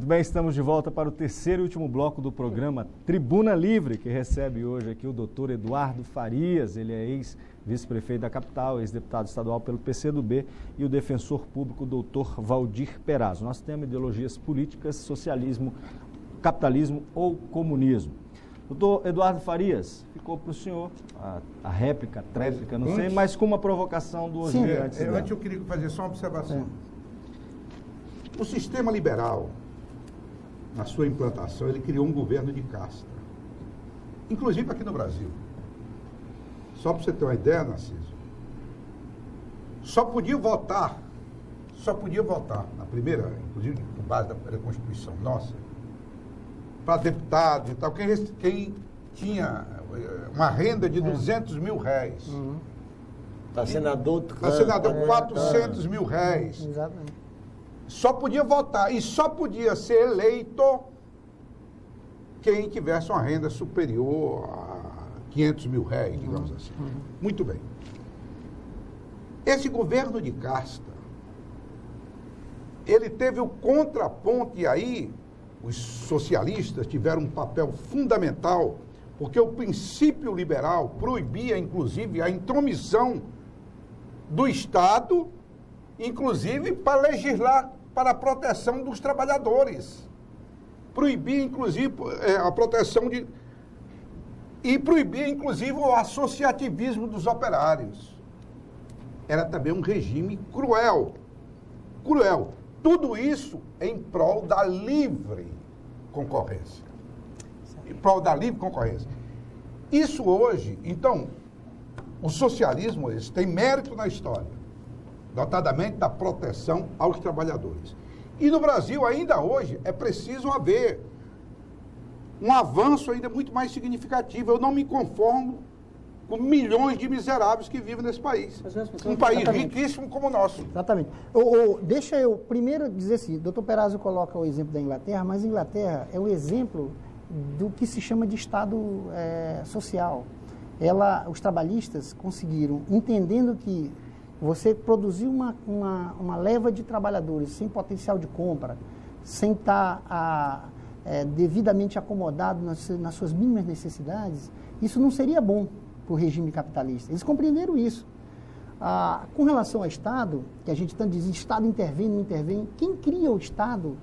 bem, estamos de volta para o terceiro e último bloco do programa Tribuna Livre, que recebe hoje aqui o doutor Eduardo Farias. Ele é ex-vice-prefeito da capital, ex-deputado estadual pelo PCdoB, e o defensor público, doutor Valdir Perazzo. Nosso tema é ideologias políticas, socialismo, capitalismo ou comunismo. Doutor Eduardo Farias, ficou para o senhor a réplica, a tréplica, não sei, mas com uma provocação do hoje. Antes eu queria fazer só uma observação. O sistema liberal, na sua implantação, ele criou um governo de casta. Inclusive aqui no Brasil. Só para você ter uma ideia, Narciso, só podia votar na primeira, inclusive com base da Constituição nossa, para deputado e tal, quem tinha uma renda de 200 mil reais. Para senador, 400 mil reais. Exatamente. Só podia votar e só podia ser eleito quem tivesse uma renda superior a 500 mil reais, digamos assim. Muito bem. Esse governo de casta, ele teve o contraponto, e aí os socialistas tiveram um papel fundamental, porque o princípio liberal proibia, inclusive, a intromissão do Estado, inclusive para legislar para a proteção dos trabalhadores. Proibia, inclusive, a proteção de... E proibia, inclusive, o associativismo dos operários. Era também um regime cruel. Cruel. Tudo isso em prol da livre concorrência. Em prol da livre concorrência. Isso hoje, então, o socialismo esse tem mérito na história, notadamente da proteção aos trabalhadores. E no Brasil, ainda hoje, é preciso haver um avanço ainda muito mais significativo. Eu não me conformo com milhões de miseráveis que vivem nesse país. Um país riquíssimo como o nosso. Exatamente. Deixa eu primeiro dizer assim, o doutor Perazzo coloca o exemplo da Inglaterra, mas a Inglaterra é um exemplo do que se chama de Estado social. Os trabalhistas conseguiram, entendendo que você produzir uma leva de trabalhadores sem potencial de compra, sem estar devidamente acomodado nas suas mínimas necessidades, isso não seria bom para o regime capitalista. Eles compreenderam isso. Com relação ao Estado, que a gente tanto diz, Estado intervém, não intervém, quem cria o Estado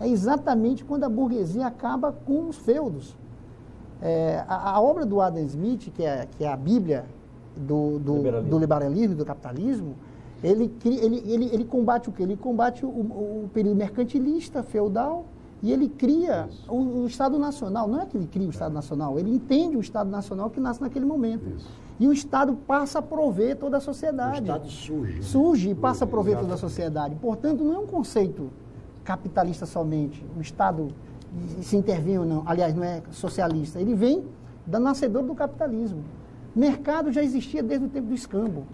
é exatamente quando a burguesia acaba com os feudos. A obra do Adam Smith, que é a Bíblia do liberalismo e do capitalismo, ele combate o quê? Ele combate o período mercantilista, feudal, e ele cria o Estado Nacional. Não é que ele cria o Estado Nacional, ele entende o Estado Nacional que nasce naquele momento. Isso. E o Estado passa a prover toda a sociedade. O Estado surge. Surge e passa a prover toda a sociedade. Portanto, não é um conceito capitalista somente. O Estado se intervém ou não. Aliás, não é socialista. Ele vem da nascedora do capitalismo. Mercado já existia desde o tempo do escambo,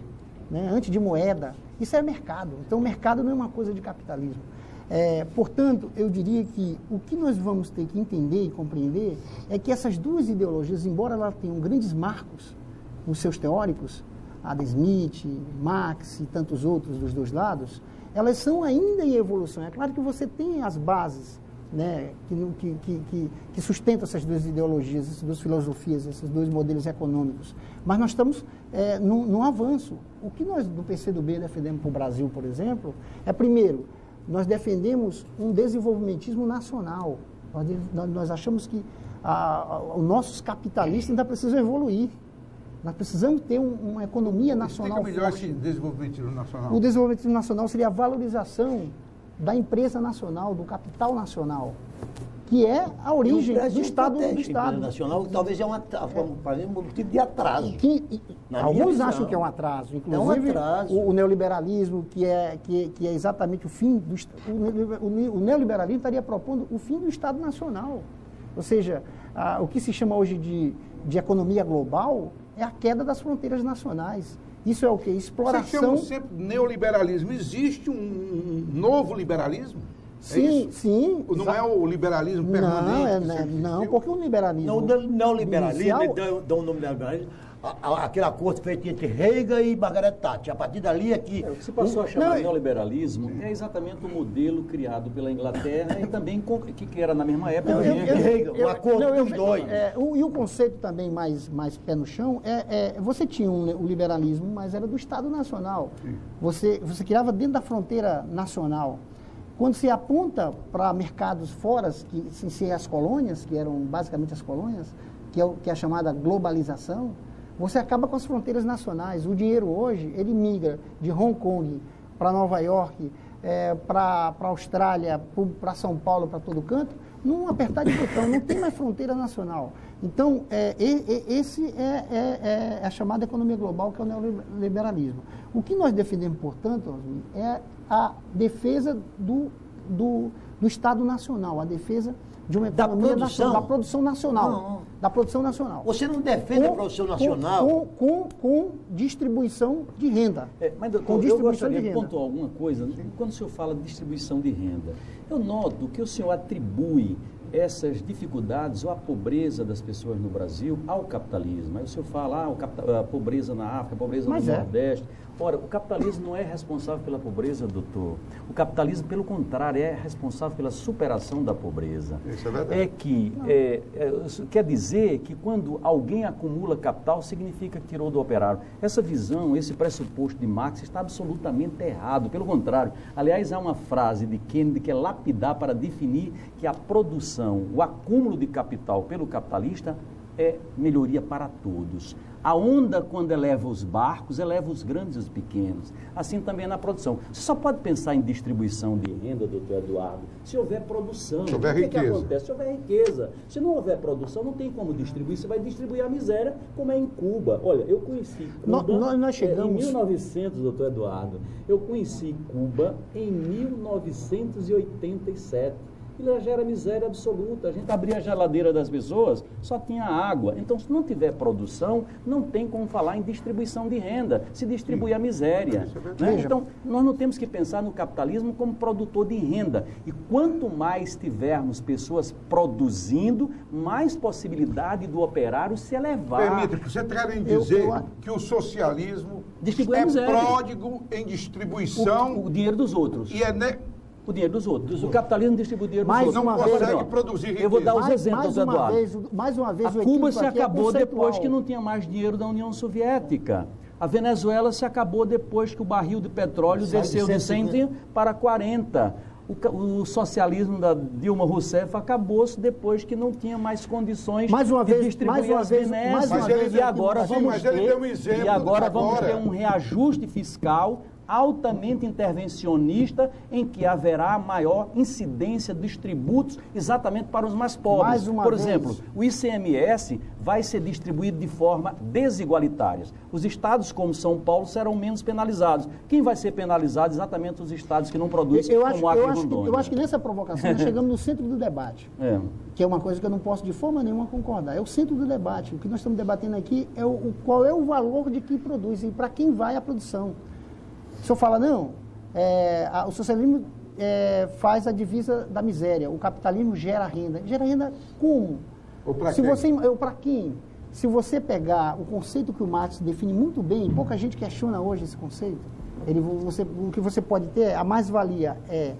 né? Antes de moeda. Isso é mercado. Então, o mercado não é uma coisa de capitalismo. Portanto, eu diria que o que nós vamos ter que entender e compreender é que essas duas ideologias, embora elas tenham grandes marcos nos seus teóricos, Adam Smith, Marx e tantos outros dos dois lados, elas são ainda em evolução. É claro que você tem as bases, né, que sustentam essas duas ideologias, essas duas filosofias, esses dois modelos econômicos. Mas nós estamos num avanço. O que nós do PCdoB defendemos para o Brasil, por exemplo, primeiro, nós defendemos um desenvolvimentismo nacional. Nós achamos que os nossos capitalistas ainda precisam evoluir. Nós precisamos ter uma economia nacional forte. Explica melhor esse desenvolvimentismo nacional. O desenvolvimentismo nacional seria a valorização da empresa nacional, do capital nacional, que é a origem do Estado. A empresa nacional talvez é um motivo de atraso. Alguns acham que é um atraso. Inclusive, o neoliberalismo, que é exatamente o fim do... O neoliberalismo estaria propondo o fim do Estado Nacional. Ou seja, o que se chama hoje de economia global é a queda das fronteiras nacionais. Isso é o quê? Exploração... Vocês chamam sempre de neoliberalismo. Existe um novo liberalismo? Sim, sim. Não é o liberalismo permanente? Não, porque o liberalismo... Não, o neoliberalismo, dá o nome de liberalismo, aquele acordo feito entre Reagan e Margaret Thatcher. A partir dali é que... O que se passou a chamar de neoliberalismo é exatamente o modelo criado pela Inglaterra e também que era na mesma época. O acordo dos dois. E o conceito também mais pé no chão você tinha o liberalismo, mas era do Estado Nacional. Você criava dentro da fronteira nacional. Quando se aponta para mercados fora, que sem ser as colônias, que eram basicamente as colônias, que é a chamada globalização, você acaba com as fronteiras nacionais. O dinheiro hoje, ele migra de Hong Kong para Nova York, para a Austrália, para São Paulo, para todo canto, num apertar de botão, não tem mais fronteira nacional. Então, esse é a chamada economia global, que é o neoliberalismo. O que nós defendemos, portanto, é a defesa do Estado Nacional, a defesa de uma economia nacional, da produção nacional. Não. Da produção nacional. Você não defende a produção nacional? Com distribuição de renda. Mas, doutor, eu gostaria de pontuar alguma coisa. Quando o senhor fala de distribuição de renda, eu noto que o senhor atribui essas dificuldades ou a pobreza das pessoas no Brasil ao capitalismo. Aí o senhor fala, a pobreza na África, a pobreza no Nordeste. Ora, o capitalismo não é responsável pela pobreza, doutor. O capitalismo, pelo contrário, é responsável pela superação da pobreza. Isso é verdade. Quer dizer que quando alguém acumula capital, significa que tirou do operário. Essa visão, esse pressuposto de Marx está absolutamente errado. Pelo contrário, aliás, há uma frase de Kennedy que é lapidar para definir que a produção, o acúmulo de capital pelo capitalista é melhoria para todos. A onda, quando eleva os barcos, eleva os grandes e os pequenos. Assim também na produção. Você só pode pensar em distribuição de renda, doutor Eduardo, se houver produção. Se houver riqueza. O que acontece? Se houver riqueza. Se não houver produção, não tem como distribuir. Você vai distribuir a miséria, como é em Cuba. Olha, eu conheci Cuba nós chegamos... em 1900, doutor Eduardo. Eu conheci Cuba em 1987. E lá já era miséria absoluta. A gente abria a geladeira das pessoas, só tinha água. Então, se não tiver produção, não tem como falar em distribuição de renda, se distribui a miséria. Né? Então, nós não temos que pensar no capitalismo como produtor de renda. E quanto mais tivermos pessoas produzindo, mais possibilidade do operário se elevar. Permita, você querem dizer que o socialismo é pródigo em distribuição... O dinheiro dos outros. E o dinheiro dos outros. O capitalismo distribui o dinheiro dos outros. Não consegue produzir riqueza. Eu vou dar os exemplos, Eduardo. Mais uma vez, a Cuba se acabou depois que não tinha mais dinheiro da União Soviética. A Venezuela se acabou depois que o barril de petróleo desceu de 100 para 40. O socialismo da Dilma Rousseff acabou-se depois que não tinha mais condições de distribuir as benesses. E agora vamos ter um reajuste fiscal altamente intervencionista, em que haverá maior incidência dos tributos exatamente para os mais pobres. Por exemplo, o ICMS vai ser distribuído de forma desigualitária. Os estados como São Paulo serão menos penalizados. Quem vai ser penalizado? Exatamente os estados que não produzem como Acre e Rondônia. Eu acho que nessa provocação nós chegamos no centro do debate, que é uma coisa que eu não posso de forma nenhuma concordar. É o centro do debate. O que nós estamos debatendo aqui é qual é o valor de quem produz e para quem vai a produção. O senhor fala, o socialismo faz a divisa da miséria, o capitalismo gera renda. Gera renda como? Para quem? Se você pegar o conceito que o Marx define muito bem, pouca gente questiona hoje esse conceito, o que você pode ter, a mais-valia é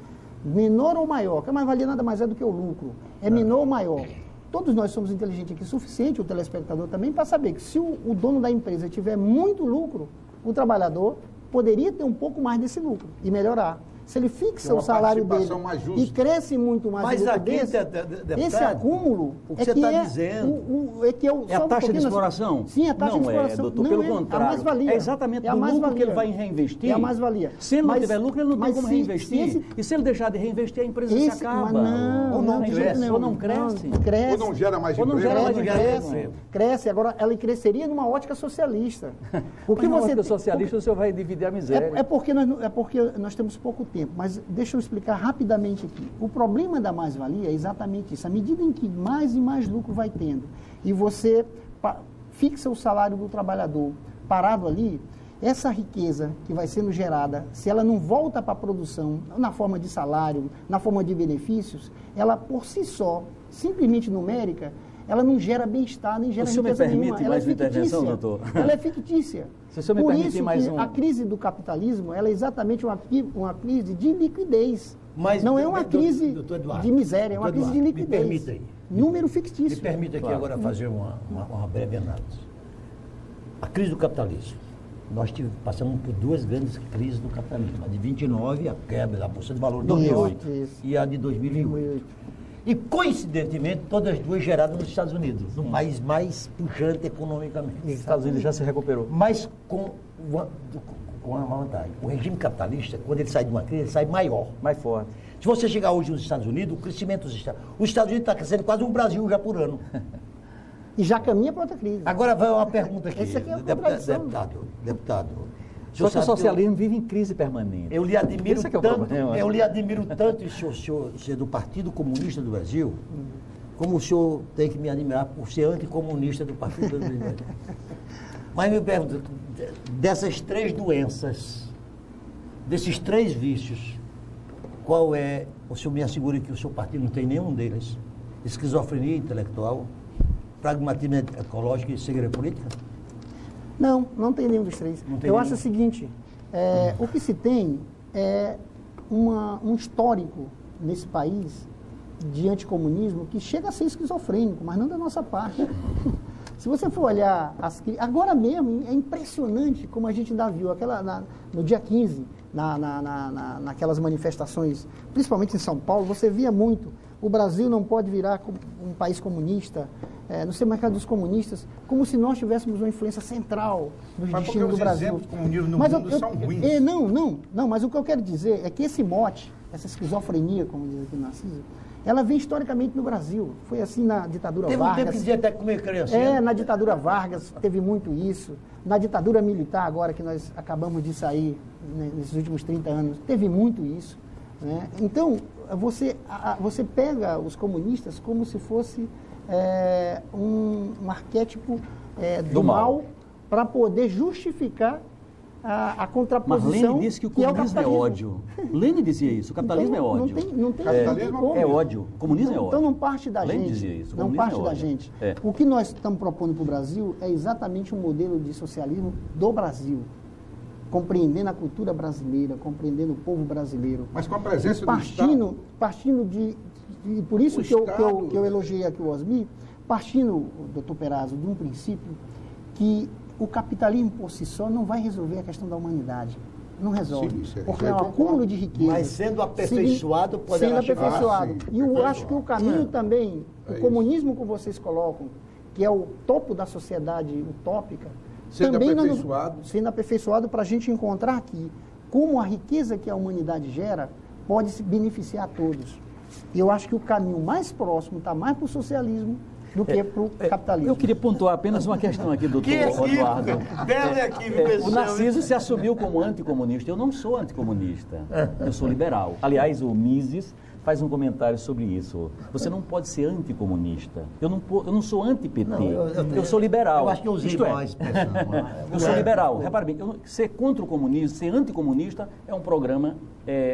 menor ou maior, que a mais-valia nada mais é do que o lucro, é menor ou maior. Todos nós somos inteligentes aqui, suficiente, o telespectador também, para saber que se o dono da empresa tiver muito lucro, o trabalhador poderia ter um pouco mais desse lucro e melhorar. Se ele fixa o salário dele e cresce muito mais o lucro desse, esse acúmulo o que você está dizendo é a taxa de exploração? Sim, a taxa de exploração. Doutor, pelo contrário. É a mais-valia. É exatamente do lucro que ele vai reinvestir. É a mais-valia. Se ele não tiver lucro, ele não tem como reinvestir. E se ele deixar de reinvestir, a empresa se acaba. Ou não cresce. Ou não gera mais emprego. Cresce. Agora, ela cresceria numa ótica socialista. Na ótica socialista, o senhor vai dividir a miséria. É porque nós temos pouco tempo, mas deixa eu explicar rapidamente aqui. O problema da mais-valia é exatamente isso. À medida em que mais e mais lucro vai tendo, e você fixa o salário do trabalhador parado ali, essa riqueza que vai sendo gerada, se ela não volta para a produção, na forma de salário, na forma de benefícios, ela por si só, simplesmente numérica, ela não gera bem-estar, nem gera riqueza nenhuma. O senhor me permite mais uma intervenção, doutor? Ela é fictícia. Se o senhor me permite mais a crise do capitalismo, ela é exatamente uma crise de liquidez. Mas não é uma crise de miséria, é uma crise de liquidez. Me permita aí. Número fictício. Me permita aqui agora fazer uma breve análise. A crise do capitalismo. Nós passamos por duas grandes crises do capitalismo. A de 29, a quebra da Bolsa de Valores de 2008, e a de 2008. E, coincidentemente, todas as duas geradas nos Estados Unidos, no país mais puxante economicamente. Os Estados Unidos já se recuperou. Mas com uma vantagem. O regime capitalista, quando ele sai de uma crise, ele sai maior. Mais forte. Se você chegar hoje nos Estados Unidos, o crescimento dos Estados Unidos... Os Estados Unidos está crescendo quase um Brasil já por ano. E já caminha para outra crise. Agora vai uma pergunta aqui. Essa aqui é a deputado. Só que o socialismo vive em crise permanente. Eu lhe admiro Esse é que é o tanto, problema. eu lhe admiro tanto, o senhor ser do Partido Comunista do Brasil, como o senhor tem que me admirar por ser anticomunista do Partido Brasileiro. Mas me pergunto, dessas três doenças, desses três vícios, qual é, o senhor me assegura que o seu partido não tem nenhum deles? Esquizofrenia intelectual, pragmatismo ecológico e cegueira política? Não tem nenhum dos três. Eu acho o seguinte, o que se tem é um histórico nesse país de anticomunismo que chega a ser esquizofrênico, mas não da nossa parte. Se você for olhar, agora mesmo, é impressionante como a gente ainda viu, no dia 15, naquelas manifestações, principalmente em São Paulo, você via muito, o Brasil não pode virar um país comunista, no supermercado dos comunistas, como se nós tivéssemos uma influência central no destino do Brasil. Os exemplos do comunismo no mundo são ruins. Não, mas o que eu quero dizer é que esse mote, essa esquizofrenia, como diz aqui o Narciso, ela vem historicamente no Brasil. Foi assim na ditadura Vargas. Teve um tempo que dizia até comer criancinha. Na ditadura Vargas teve muito isso. Na ditadura militar, agora que nós acabamos de sair, né, nesses últimos 30 anos, teve muito isso. Né? Então, você pega os comunistas como se fosse um arquétipo do mal para poder justificar a contraposição. Mas Lenin disse que o comunismo é ódio. Lenin dizia isso, o capitalismo então, é ódio. Não tem capitalismo é ódio, o comunismo é ódio. Então não parte da Lenin gente. Dizia isso, não parte da gente. O que nós estamos propondo para o Brasil é exatamente um modelo de socialismo do Brasil. Compreendendo a cultura brasileira, compreendendo o povo brasileiro. Mas com a presença partindo de por isso que eu elogiei aqui o Osmi, partindo, doutor Perazzo, de um princípio que o capitalismo por si só não vai resolver a questão da humanidade. Não resolve. Sim, porque é um acúmulo de riqueza. Mas sendo aperfeiçoado, poderá chegar. Sendo aperfeiçoado. E eu acho que o caminho também, o comunismo que vocês colocam, que é o topo da sociedade utópica, sendo aperfeiçoado para a gente encontrar aqui como a riqueza que a humanidade gera pode se beneficiar a todos. E eu acho que o caminho mais próximo está mais para o socialismo do que para o capitalismo. Eu queria pontuar apenas uma questão aqui, doutor Eduardo. O Narciso se assumiu como anticomunista. Eu não sou anticomunista, eu sou liberal. Aliás, o Mises faz um comentário sobre isso. Você não pode ser anticomunista. Eu não sou anti-PT. Eu sou liberal. Eu acho que eu usei mais. Eu sou liberal. Repare bem, ser contra o comunismo, ser anticomunista é um programa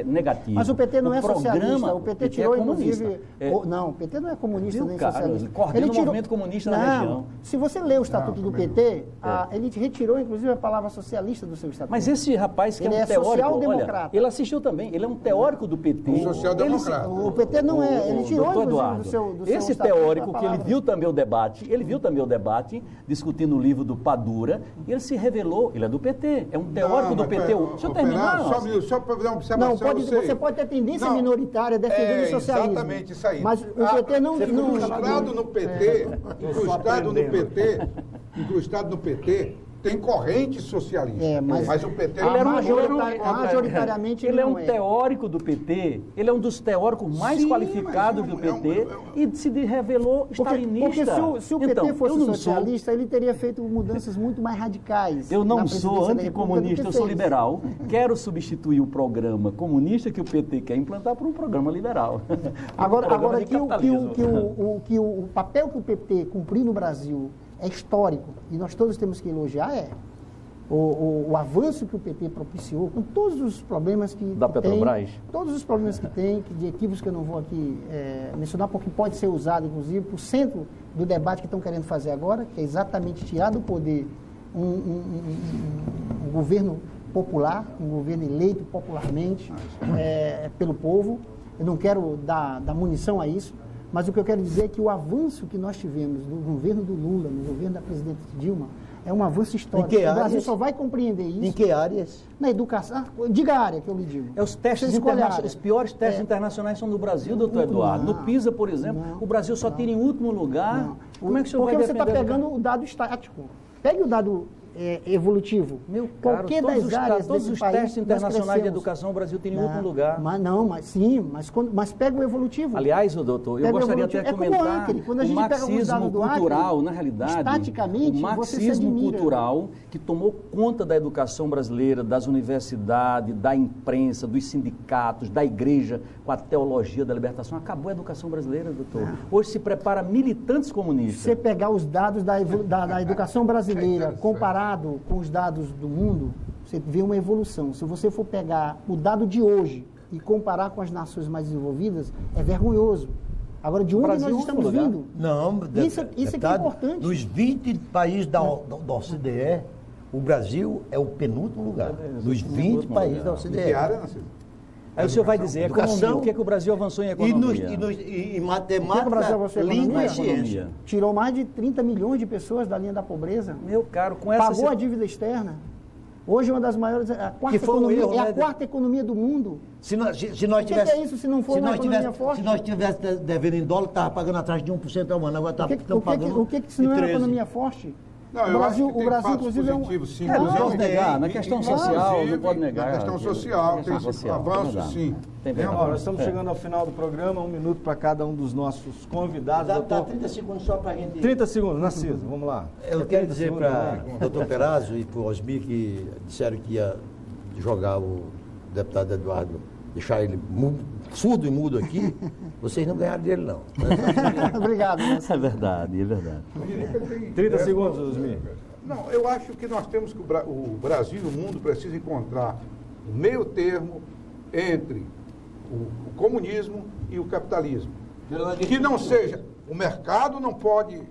negativo. Mas o PT não é socialista. O PT tirou, inclusive... Não, o PT não é comunista nem socialista. Coordena o movimento comunista na região. Se você lê o estatuto do PT, ele retirou, inclusive, a palavra socialista do seu estatuto. Mas esse rapaz que é um teórico... Social-democrata. Ele assistiu também. Ele é um teórico do PT. Um social-democrata. O PT não é, ele tirou Eduardo, do seu esse teórico que ele viu também o debate, discutindo o livro do Padura, e ele se revelou, ele é do PT, é um teórico do PT. Deixa eu terminar. Só para dar uma observação. Você pode ter tendência minoritária defendendo o socialismo. Exatamente isso aí. Mas o PT não... Incrustado no PT, tem corrente socialista, mas o PT majoritariamente ele é um teórico do PT, ele é um dos teóricos mais qualificados do PT e se revelou stalinista. Porque se o PT fosse socialista, ele teria feito mudanças muito mais radicais. Eu não sou anticomunista, eu sou liberal. Quero substituir o programa comunista que o PT quer implantar por um programa liberal. Agora o papel que o PT cumpriu no Brasil é histórico, e nós todos temos que elogiar, o avanço que o PT propiciou, com todos os problemas que da Petrobras. Todos os problemas que tem, de equívocos que eu não vou aqui mencionar, porque pode ser usado, inclusive, para o centro do debate que estão querendo fazer agora, que é exatamente tirar do poder um governo popular, um governo eleito popularmente pelo povo. Eu não quero dar munição a isso, mas o que eu quero dizer é que o avanço que nós tivemos no governo do Lula, no governo da presidente Dilma, é um avanço histórico. Em que áreas? O Brasil só vai compreender isso. Em que áreas? Na educação. Diga a área que eu lhe digo. Os testes internacionais, os piores testes internacionais são do Brasil, doutor Eduardo. No PISA, por exemplo, o Brasil só tira em último lugar. Como é que o senhor vai defender? Porque você está pegando o dado estático. Pegue o dado evolutivo. Meu caro, qualquer das áreas todos os testes internacionais de educação, o Brasil tem em último lugar. Mas pega o evolutivo. Aliás, doutor, eu gostaria até de comentar o marxismo cultural, na realidade, o marxismo cultural que tomou conta da educação brasileira, das universidades, da imprensa, dos sindicatos, da igreja, com a teologia da libertação, acabou a educação brasileira, doutor. Hoje se prepara militantes comunistas. Você pegar os dados da educação brasileira, comparado com os dados do mundo, você vê uma evolução. Se você for pegar o dado de hoje e comparar com as nações mais desenvolvidas, é vergonhoso. Agora, de onde nós estamos vindo? Não, isso é que é importante. Dos 20 países da OCDE, o Brasil é o penúltimo lugar. Dos 20 países da OCDE. Que área, Narciso? Aí o senhor vai dizer, economia, o que é que o Brasil avançou em economia? E em matemática, língua e ciência. Tirou mais de 30 milhões de pessoas da linha da pobreza. Meu caro, com essa... Pagou a dívida externa. Hoje é uma das maiores... A quarta economia do mundo. Se nós o que é isso se não for uma economia forte? Se nós estivéssemos devendo em dólar, estava pagando atrás de 1% ao ano. Agora estamos pagando o que se não é uma economia forte? Não, o Brasil, inclusive, não pode negar, na questão social, não pode negar. Na questão social, tem avanço, sim. Nós estamos chegando ao final do programa, 1 minuto para cada um dos nossos convidados. Dá 30 segundos só para a gente... 30 segundos, Narciso, vamos lá. Eu quero dizer para o doutor Perazzo e para o Osmir, que disseram que ia jogar o deputado Eduardo, deixar ele surdo e mudo aqui, vocês não ganharam dele, não. Obrigado. É verdade, é verdade. 30 segundos, Osmir. Não, eu acho que nós temos que o Brasil e o mundo precisam encontrar um meio termo entre o comunismo e o capitalismo. Que não seja, o mercado não pode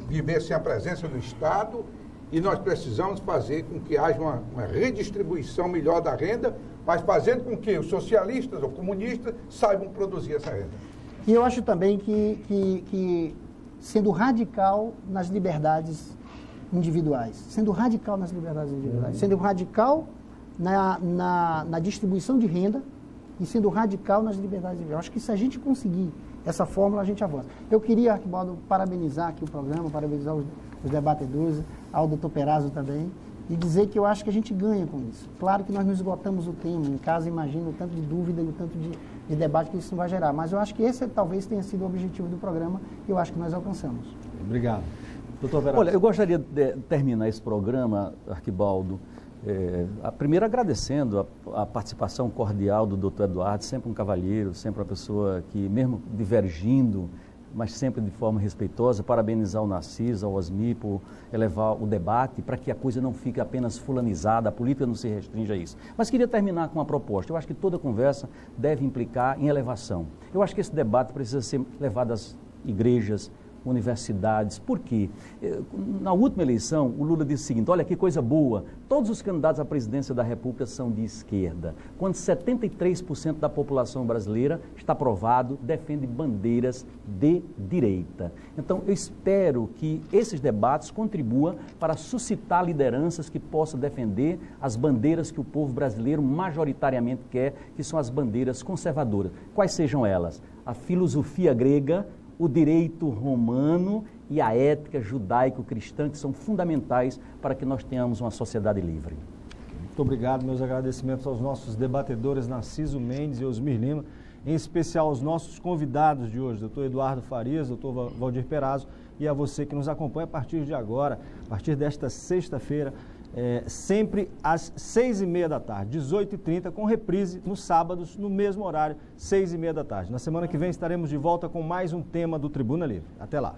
viver sem a presença do Estado e nós precisamos fazer com que haja uma redistribuição melhor da renda, mas fazendo com que os socialistas ou comunistas saibam produzir essa renda. E eu acho também que sendo radical nas liberdades individuais, sendo radical na distribuição de renda e sendo radical nas liberdades individuais. Eu acho que se a gente conseguir essa fórmula, a gente avança. Eu queria, Arquibaldo, parabenizar aqui o programa, parabenizar os debatedores, ao doutor Perazzo também, e dizer que eu acho que a gente ganha com isso. Claro que nós não esgotamos o tema, em casa imagino o tanto de dúvida e o tanto de debate que isso vai gerar, mas eu acho que esse talvez tenha sido o objetivo do programa e eu acho que nós alcançamos. Obrigado. Doutor Perazzo. Olha, eu gostaria de terminar esse programa, Arquibaldo, primeiro agradecendo a participação cordial do doutor Eduardo, sempre um cavalheiro, sempre uma pessoa que, mesmo divergindo, mas sempre de forma respeitosa, parabenizar o Narciso, ao Osmir, por elevar o debate, para que a coisa não fique apenas fulanizada, a política não se restringe a isso. Mas queria terminar com uma proposta. Eu acho que toda conversa deve implicar em elevação. Eu acho que esse debate precisa ser levado às igrejas, universidades. Por quê? Na última eleição, o Lula disse o seguinte: olha que coisa boa, todos os candidatos à presidência da República são de esquerda, quando 73% da população brasileira, está provado, defende bandeiras de direita. Então, eu espero que esses debates contribuam para suscitar lideranças que possam defender as bandeiras que o povo brasileiro majoritariamente quer, que são as bandeiras conservadoras. Quais sejam elas? A filosofia grega, o direito romano e a ética judaico-cristã, que são fundamentais para que nós tenhamos uma sociedade livre. Muito obrigado, meus agradecimentos aos nossos debatedores Narciso Mendes e Osmir Lima, em especial aos nossos convidados de hoje, doutor Eduardo Farias, doutor Valdir Perazzo, e a você que nos acompanha a partir de agora, a partir desta sexta-feira, sempre às 6h30 da tarde, 18h30, com reprise nos sábados, no mesmo horário, 6h30 da tarde. Na semana que vem estaremos de volta com mais um tema do Tribuna Livre. Até lá.